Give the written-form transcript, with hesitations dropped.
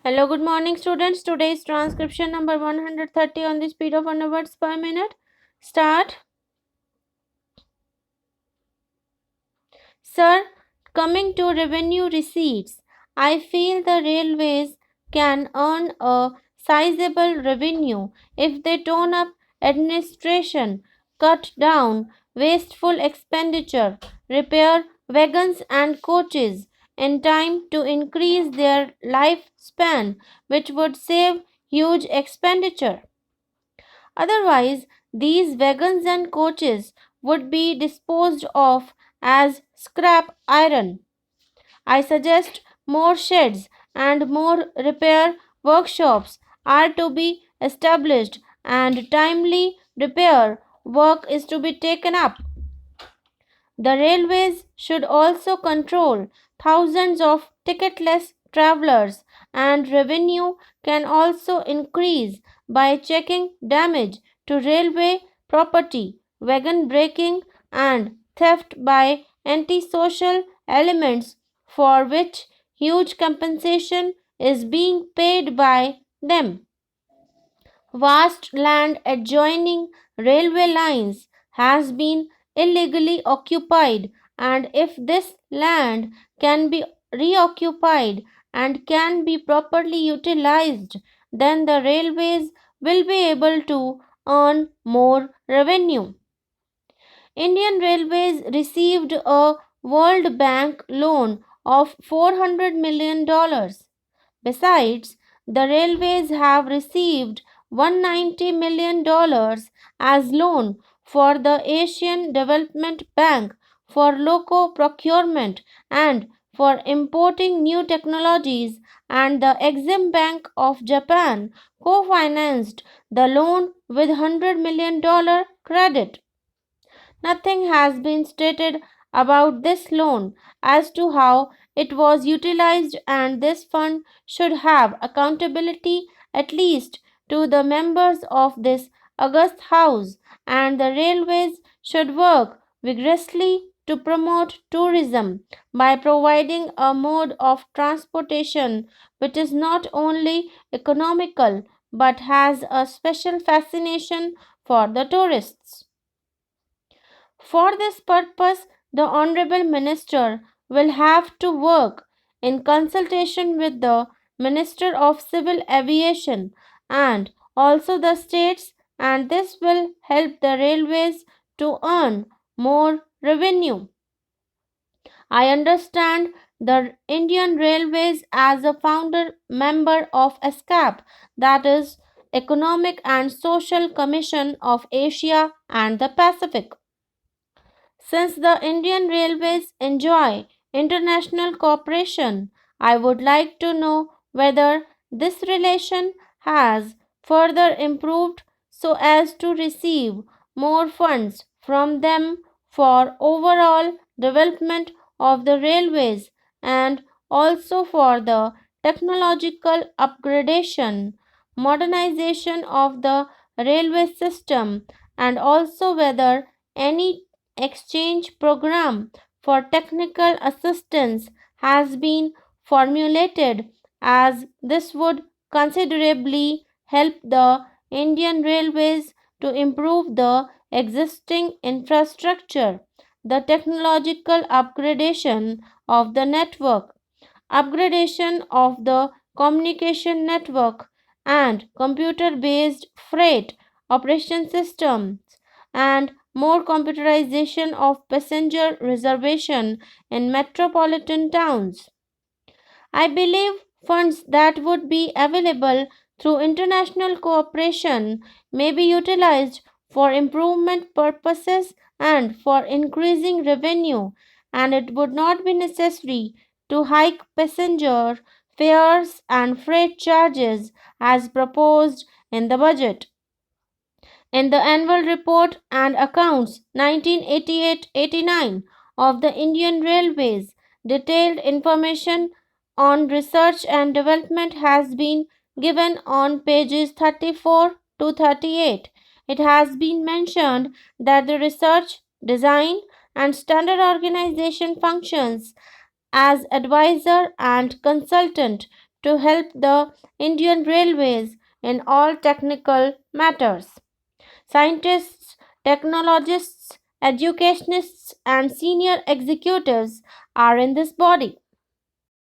Hello, good morning, students. Today's transcription number 130 on the speed of 100 words per minute. Start. Sir, coming to revenue receipts, I feel the railways can earn a sizable revenue if they tone up administration, cut down wasteful expenditure, repair wagons and coaches in time to increase their lifespan, which would save huge expenditure. Otherwise, these wagons and coaches would be disposed of as scrap iron. I suggest more sheds and more repair workshops are to be established and timely repair work is to be taken up. The railways should also control thousands of ticketless travelers, and revenue can also increase by checking damage to railway property, wagon breaking, and theft by antisocial elements for which huge compensation is being paid by them. Vast land adjoining railway lines has been illegally occupied, and if this land can be reoccupied and can be properly utilized, then the railways will be able to earn more revenue. Indian Railways received a World Bank loan of $400 million. Besides, the railways have received $190 million as loan for the Asian Development Bank for loco procurement and for importing new technologies, and the Exim Bank of Japan co-financed the loan with $100 million credit. Nothing has been stated about this loan as to how it was utilized, and this fund should have accountability at least to the members of this august house, and the railways should work vigorously to promote tourism by providing a mode of transportation which is not only economical but has a special fascination for the tourists. For this purpose, the Honorable Minister will have to work in consultation with the Minister of Civil Aviation and also the states, and this will help the railways to earn more revenue. I understand the Indian Railways as a founder member of ESCAP, that is Economic and Social Commission of Asia and the Pacific. Since the Indian Railways enjoy international cooperation, I would like to know whether this relation has further improved so as to receive more funds from them for overall development of the railways and also for the technological upgradation, modernization of the railway system, and also whether any exchange program for technical assistance has been formulated, as this would considerably help the Indian Railways to improve the existing infrastructure, the technological upgradation of the network, upgradation of the communication network, and computer based freight operation systems, and more computerization of passenger reservation in metropolitan towns. I believe funds that would be available through international cooperation may be utilized for improvement purposes and for increasing revenue, and it would not be necessary to hike passenger fares and freight charges as proposed in the budget. In the annual report and accounts 1988-89 of the Indian Railways, detailed information on research and development has been given on pages 34 to 38. It has been mentioned that the research, design, and standard organization functions as advisor and consultant to help the Indian Railways in all technical matters. Scientists, technologists, educationists, and senior executives are in this body.